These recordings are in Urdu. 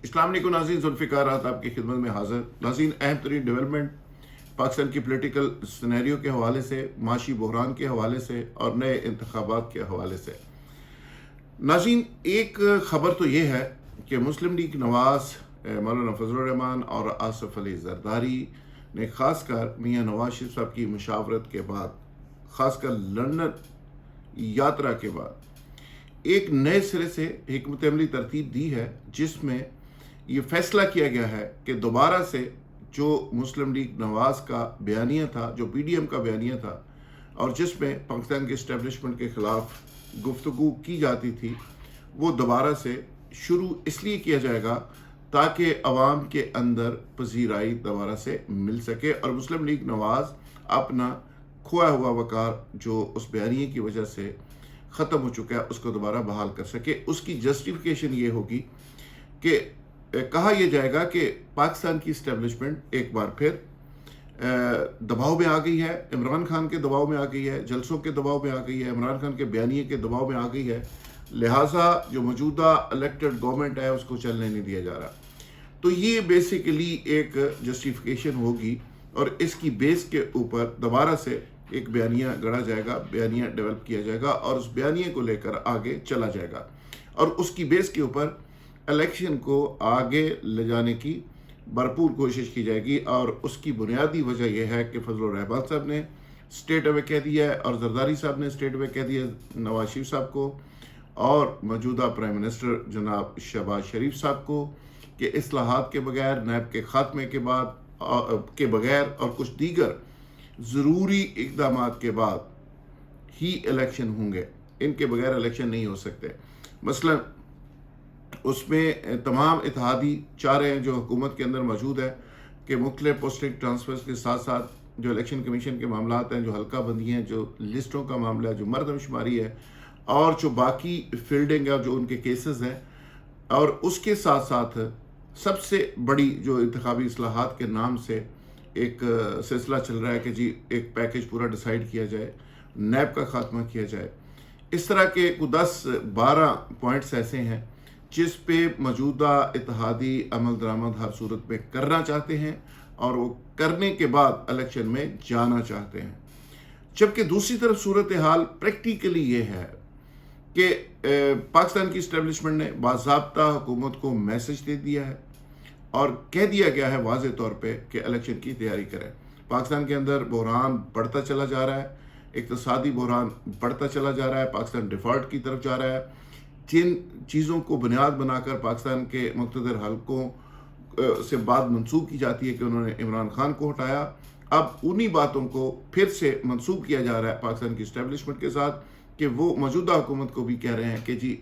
اسلام علیکم ناظرین، ذوالفقار راحت آپ کی خدمت میں حاضر۔ ناظرین، اہم ترین ڈیولپمنٹ پاکستان کی پولیٹیکل سینیریو کے حوالے سے، معاشی بحران کے حوالے سے اور نئے انتخابات کے حوالے سے۔ ناظرین، ایک خبر تو یہ ہے کہ مسلم لیگ نواز، مولانا فضل الرحمان اور آصف علی زرداری نے خاص کر میاں نواز شریف صاحب کی مشاورت کے بعد، خاص کر لندن یاترا کے بعد، ایک نئے سرے سے حکمت عملی ترتیب دی ہے، جس میں یہ فیصلہ کیا گیا ہے کہ دوبارہ سے جو مسلم لیگ نواز کا بیانیہ تھا، جو پی ڈی ایم کا بیانیہ تھا، اور جس میں پاکستان کے اسٹیبلشمنٹ کے خلاف گفتگو کی جاتی تھی، وہ دوبارہ سے شروع اس لیے کیا جائے گا تاکہ عوام کے اندر پذیرائی دوبارہ سے مل سکے اور مسلم لیگ نواز اپنا کھویا ہوا وقار جو اس بیانیے کی وجہ سے ختم ہو چکا ہے، اس کو دوبارہ بحال کر سکے۔ اس کی جسٹیفیکیشن یہ ہوگی کہ کہا یہ جائے گا کہ پاکستان کی اسٹیبلشمنٹ ایک بار پھر دباؤ میں آ گئی ہے، عمران خان کے دباؤ میں آ گئی ہے، جلسوں کے دباؤ میں آ گئی ہے، عمران خان کے بیانیے کے دباؤ میں آ گئی ہے، لہٰذا جو موجودہ الیکٹڈ گورنمنٹ ہے اس کو چلنے نہیں دیا جا رہا۔ تو یہ بیسیکلی ایک جسٹیفیکیشن ہوگی اور اس کی بیس کے اوپر دوبارہ سے ایک بیانیہ گڑھا جائے گا، بیانیہ ڈیولپ کیا جائے گا اور اس بیانیے کو لے کر آگے چلا جائے گا اور اس کی بیس کے اوپر الیکشن کو آگے لے جانے کی بھرپور کوشش کی جائے گی۔ اور اس کی بنیادی وجہ یہ ہے کہ فضل الرحمان صاحب نے اسٹیٹ اوے کہہ دیا ہے اور زرداری صاحب نے اسٹیٹ اوے کہہ دیا ہے نواز شریف صاحب کو اور موجودہ پرائم منسٹر جناب شہباز شریف صاحب کو کہ اصلاحات کے بغیر، نیب کے خاتمے کے بعد کے بغیر اور کچھ دیگر ضروری اقدامات کے بعد ہی الیکشن ہوں گے، ان کے بغیر الیکشن نہیں ہو سکتے۔ مثلا اس میں تمام اتحادی چاہ رہے ہیں جو حکومت کے اندر موجود ہے کہ مختلف پوسٹنگ ٹرانسفرز کے ساتھ ساتھ جو الیکشن کمیشن کے معاملات ہیں، جو حلقہ بندی ہیں، جو لسٹوں کا معاملہ ہے، جو مردم شماری ہے اور جو باقی فیلڈنگ ہے، جو ان کے کیسز ہیں، اور اس کے ساتھ ساتھ سب سے بڑی جو انتخابی اصلاحات کے نام سے ایک سلسلہ چل رہا ہے کہ جی ایک پیکج پورا ڈیسائیڈ کیا جائے، نیب کا خاتمہ کیا جائے۔ اس طرح کے 10-12 پوائنٹس ایسے ہیں جس پہ موجودہ اتحادی عمل درآمد ہر صورت میں کرنا چاہتے ہیں اور وہ کرنے کے بعد الیکشن میں جانا چاہتے ہیں۔ جبکہ دوسری طرف صورتحال پریکٹیکلی یہ ہے کہ پاکستان کی اسٹیبلشمنٹ نے باضابطہ حکومت کو میسج دے دیا ہے اور کہہ دیا گیا ہے واضح طور پہ کہ الیکشن کی تیاری کریں۔ پاکستان کے اندر بحران بڑھتا چلا جا رہا ہے، اقتصادی بحران بڑھتا چلا جا رہا ہے، پاکستان ڈیفالٹ کی طرف جا رہا ہے۔ جن چیزوں کو بنیاد بنا کر پاکستان کے مقتدر حلقوں سے بات منسوب کی جاتی ہے کہ انہوں نے عمران خان کو ہٹایا، اب انہی باتوں کو پھر سے منسوب کیا جا رہا ہے پاکستان کی اسٹیبلشمنٹ کے ساتھ کہ وہ موجودہ حکومت کو بھی کہہ رہے ہیں کہ جی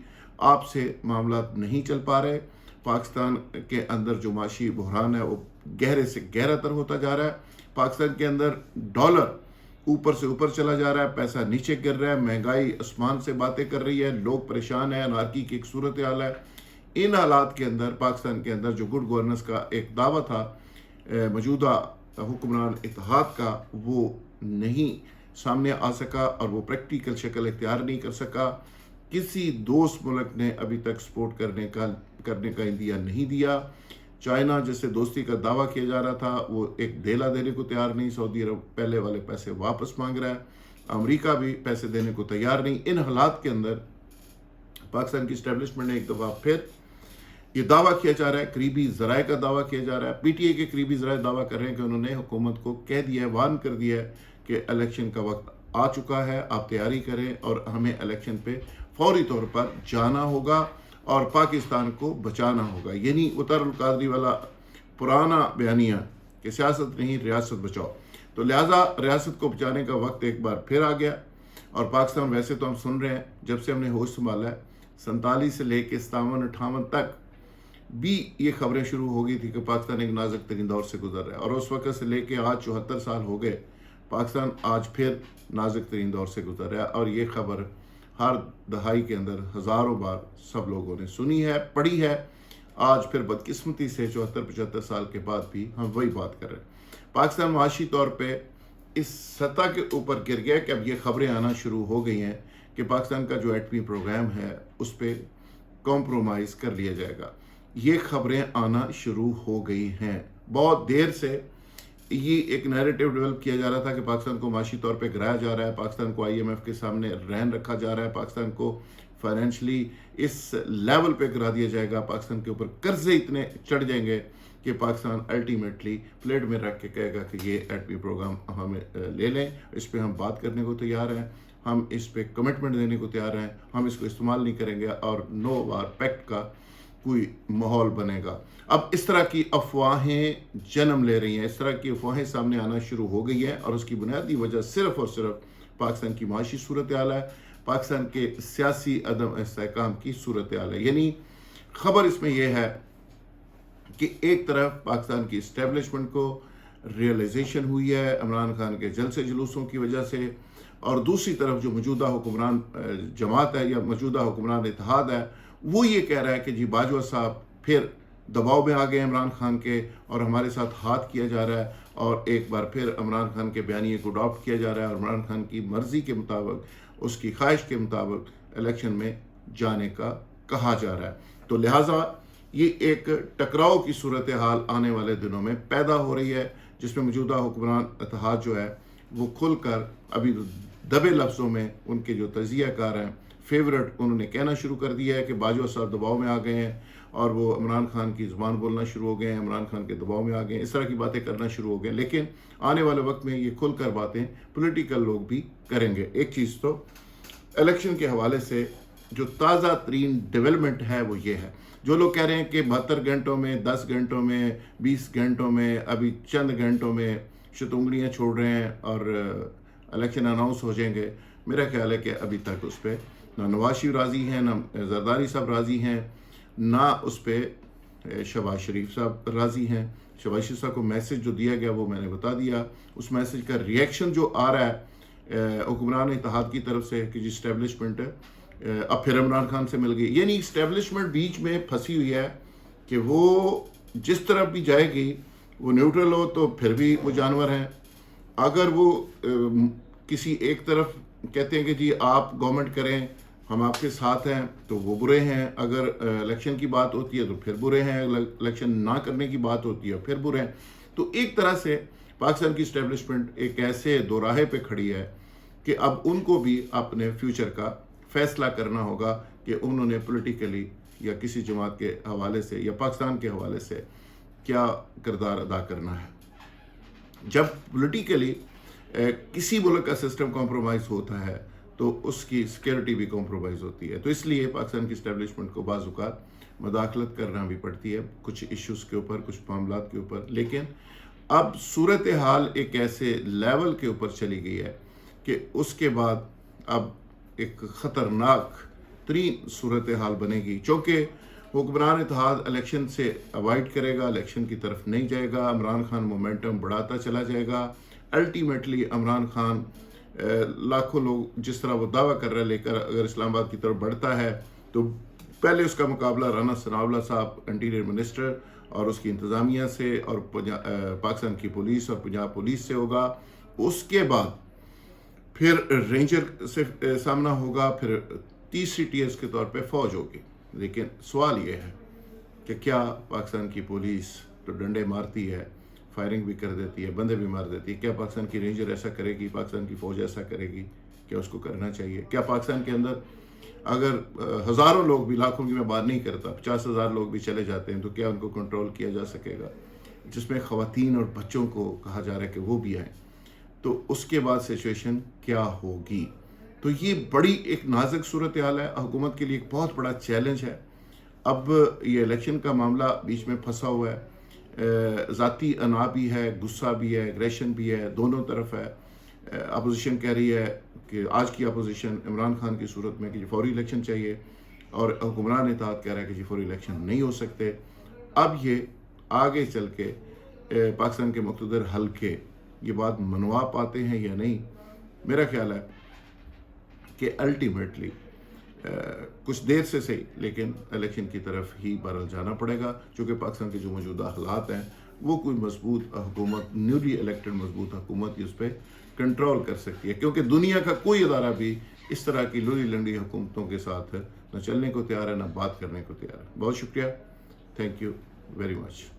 آپ سے معاملات نہیں چل پا رہے، پاکستان کے اندر جو معاشی بحران ہے وہ گہرے سے گہرا تر ہوتا جا رہا ہے، پاکستان کے اندر ڈالر اوپر سے اوپر چلا جا رہا ہے، پیسہ نیچے گر رہا ہے، مہنگائی آسمان سے باتیں کر رہی ہے، لوگ پریشان ہیں، انارکی کی ایک صورتحال ہے۔ ان حالات کے اندر پاکستان کے اندر جو گڈ گورننس کا ایک دعویٰ تھا موجودہ حکمران اتحاد کا، وہ نہیں سامنے آ سکا اور وہ پریکٹیکل شکل اختیار نہیں کر سکا۔ کسی دوست ملک نے ابھی تک سپورٹ کرنے کا عندیہ نہیں دیا۔ چائنا جس سے دوستی کا دعویٰ کیا جا رہا تھا وہ ایک دھیلا دینے کو تیار نہیں، سعودی عرب پہلے والے پیسے واپس مانگ رہا ہے، امریکہ بھی پیسے دینے کو تیار نہیں۔ ان حالات کے اندر پاکستان کی اسٹیبلشمنٹ نے ایک دفعہ پھر یہ دعویٰ کیا جا رہا ہے، قریبی ذرائع کا دعویٰ کیا جا رہا ہے، پی ٹی اے کے قریبی ذرائع دعویٰ کر رہے ہیں کہ انہوں نے حکومت کو کہہ دیا ہے، وارن کر دیا ہے کہ الیکشن کا وقت آ چکا ہے، آپ تیاری کریں اور ہمیں الیکشن پہ فوری طور پر جانا ہوگا اور پاکستان کو بچانا ہوگا۔ یعنی اتر القادری والا پرانا بیانیہ کہ سیاست نہیں ریاست بچاؤ، تو لہٰذا ریاست کو بچانے کا وقت ایک بار پھر آ گیا۔ اور پاکستان ویسے تو ہم سن رہے ہیں جب سے ہم نے ہوش سنبھالا ہے 47 سے لے کے 57-58 تک بھی یہ خبریں شروع ہو گئی تھی کہ پاکستان ایک نازک ترین دور سے گزر رہا ہے، اور اس وقت سے لے کے آج 74 سال ہو گئے، پاکستان آج پھر نازک ترین دور سے گزر رہا ہے۔ اور یہ خبر ہر دہائی کے اندر ہزاروں بار سب لوگوں نے سنی ہے، پڑھی ہے، آج پھر بدقسمتی سے 74-75 سال کے بعد بھی ہم وہی بات کر رہے ہیں۔ پاکستان معاشی طور پہ اس سطح کے اوپر گر گیا کہ اب یہ خبریں آنا شروع ہو گئی ہیں کہ پاکستان کا جو ایٹمی پروگرام ہے اس پہ کمپرومائز کر لیا جائے گا۔ یہ خبریں آنا شروع ہو گئی ہیں. بہت دیر سے یہ ایک نیریٹو ڈیولپ کیا جا رہا تھا کہ پاکستان کو معاشی طور پہ گرایا جا رہا ہے, پاکستان کو IMF کے سامنے رہن رکھا جا رہا ہے, پاکستان کو فائنینشلی اس لیول پہ گرا دیا جائے گا, پاکستان کے اوپر قرضے اتنے چڑھ جائیں گے کہ پاکستان الٹیمیٹلی پلیٹ میں رکھ کے کہے گا کہ یہ ایٹمی پروگرام ہمیں لے لیں, اس پہ ہم بات کرنے کو تیار ہیں, ہم اس پہ کمٹمنٹ دینے کو تیار ہیں, ہم اس کو استعمال نہیں کریں گے, اور نو وار پیکٹ کا کوئی ماحول بنے گا. اب اس طرح کی افواہیں جنم لے رہی ہیں, اس طرح کی افواہیں سامنے آنا شروع ہو گئی ہیں, اور اس کی بنیادی وجہ صرف اور صرف پاکستان کی معاشی صورتحال ہے, پاکستان کے سیاسی عدم استحکام کی صورتحال ہے. یعنی خبر اس میں یہ ہے کہ ایک طرف پاکستان کی اسٹیبلشمنٹ کو ریئلائزیشن ہوئی ہے عمران خان کے جلسے جلوسوں کی وجہ سے, اور دوسری طرف جو موجودہ حکمران جماعت ہے یا موجودہ حکمران اتحاد ہے وہ یہ کہہ رہا ہے کہ جی باجوہ صاحب پھر دباؤ میں آ گئے عمران خان کے, اور ہمارے ساتھ ہاتھ کیا جا رہا ہے, اور ایک بار پھر عمران خان کے بیانیے کو اڈاپٹ کیا جا رہا ہے, اور عمران خان کی مرضی کے مطابق, اس کی خواہش کے مطابق الیکشن میں جانے کا کہا جا رہا ہے. تو لہٰذا یہ ایک ٹکراؤ کی صورتحال آنے والے دنوں میں پیدا ہو رہی ہے, جس میں موجودہ حکمران اتحاد جو ہے وہ کھل کر ابھی دبے لفظوں میں ان کے جو تجزیہ کار ہیں فیورٹ انہوں نے کہنا شروع کر دیا ہے کہ باجوہ صاحب دباؤ میں آ گئے ہیں, اور وہ عمران خان کی زبان بولنا شروع ہو گئے ہیں, عمران خان کے دباؤ میں آ گئے ہیں, اس طرح کی باتیں کرنا شروع ہو گئے ہیں. لیکن آنے والے وقت میں یہ کھل کر باتیں پولیٹیکل لوگ بھی کریں گے. ایک چیز تو الیکشن کے حوالے سے جو تازہ ترین ڈیولپمنٹ ہے وہ یہ ہے, جو لوگ کہہ رہے ہیں کہ 72 گھنٹوں میں, 10 گھنٹوں میں, 20 گھنٹوں میں, ابھی چند گھنٹوں میں شتونگلیاں چھوڑ رہے ہیں اور الیکشن اناؤنس ہو جائیں گے, میرا خیال ہے کہ ابھی تک اس پہ نہ نواز شریف راضی ہیں, نہ زرداری صاحب راضی ہیں, نہ اس پہ شہباز شریف صاحب راضی ہیں. شہباز شریف صاحب کو میسج جو دیا گیا وہ میں نے بتا دیا, اس میسج کا ریئیکشن جو آ رہا ہے حکمران اتحاد کی طرف سے کہ جی اسٹیبلشمنٹ اب پھر عمران خان سے مل گئی. یعنی اسٹیبلشمنٹ بیچ میں پھنسی ہوئی ہے کہ وہ جس طرف بھی جائے گی وہ نیوٹرل ہو تو پھر بھی وہ جانور ہیں, اگر وہ کسی ایک طرف کہتے ہیں کہ جی آپ گورنمنٹ کریں ہم آپ کے ساتھ ہیں تو وہ برے ہیں, اگر الیکشن کی بات ہوتی ہے تو پھر برے ہیں, الیکشن نہ کرنے کی بات ہوتی ہے پھر برے ہیں. تو ایک طرح سے پاکستان کی اسٹیبلشمنٹ ایک ایسے دوراہے پہ کھڑی ہے کہ اب ان کو بھی اپنے فیوچر کا فیصلہ کرنا ہوگا کہ انہوں نے پولیٹیکلی یا کسی جماعت کے حوالے سے یا پاکستان کے حوالے سے کیا کردار ادا کرنا ہے. جب پولیٹیکلی کسی ملک کا سسٹم کمپرومائز ہوتا ہے تو اس کی سیکیورٹی بھی کمپرومائز ہوتی ہے, تو اس لیے پاکستان کی اسٹیبلشمنٹ کو بعض اوقات مداخلت کرنا بھی پڑتی ہے کچھ ایشوز کے اوپر, کچھ معاملات کے اوپر. لیکن اب صورتحال ایک ایسے لیول کے اوپر چلی گئی ہے کہ اس کے بعد اب ایک خطرناک ترین صورتحال بنے گی, چونکہ حکمران اتحاد الیکشن سے اوائڈ کرے گا, الیکشن کی طرف نہیں جائے گا, عمران خان مومنٹم بڑھاتا چلا جائے گا. الٹیمیٹلی عمران خان لاکھوں لوگ جس طرح وہ دعویٰ کر رہے لے کر اگر اسلام آباد کی طرف بڑھتا ہے تو پہلے اس کا مقابلہ رانا ثناءاللہ صاحب انٹیریئر منسٹر اور اس کی انتظامیہ سے اور پاکستان کی پولیس اور پنجاب پولیس سے ہوگا, اس کے بعد پھر رینجر سے سامنا ہوگا, پھر تیسری ٹیئرز کے طور پہ فوج ہوگی. لیکن سوال یہ ہے کہ کیا پاکستان کی پولیس تو ڈنڈے مارتی ہے, فائرنگ بھی کر دیتی ہے, بندے بھی مار دیتی ہے, کیا پاکستان کی رینجر ایسا کرے گی, پاکستان کی فوج ایسا کرے گی؟ کیا اس کو کرنا چاہیے؟ کیا پاکستان کے اندر اگر ہزاروں لوگ بھی, لاکھوں کی میں بات نہیں کرتا, 50,000 لوگ بھی چلے جاتے ہیں تو کیا ان کو کنٹرول کیا جا سکے گا, جس میں خواتین اور بچوں کو کہا جا رہا ہے کہ وہ بھی آئیں؟ تو اس کے بعد سچویشن کیا ہوگی؟ تو یہ بڑی ایک نازک صورتحال ہے, حکومت کے لیے ایک بہت بڑا چیلنج ہے. اب یہ الیکشن کا معاملہ بیچ میں پھنسا ہوا ہے, ذاتی انا بھی ہے, غصہ بھی ہے, ایگریشن بھی ہے, دونوں طرف ہے. اپوزیشن کہہ رہی ہے کہ آج کی اپوزیشن عمران خان کی صورت میں کہ فوری الیکشن چاہیے, اور حکمران اتحاد کہہ رہا ہے کہ جی فوری الیکشن نہیں ہو سکتے. اب یہ آگے چل کے پاکستان کے مقتدر حلقے یہ بات منوا پاتے ہیں یا نہیں. میرا خیال ہے کہ الٹیمیٹلی کچھ دیر سے صحیح لیکن الیکشن کی طرف ہی بہرحال جانا پڑے گا, چونکہ پاکستان کے جو موجودہ حالات ہیں وہ کوئی مضبوط حکومت, نیولی الیکٹڈ مضبوط حکومت ہی اس پہ کنٹرول کر سکتی ہے, کیونکہ دنیا کا کوئی ادارہ بھی اس طرح کی لولی لنڈی حکومتوں کے ساتھ نہ چلنے کو تیار ہے نہ بات کرنے کو تیار ہے. بہت شکریہ. Thank you very much.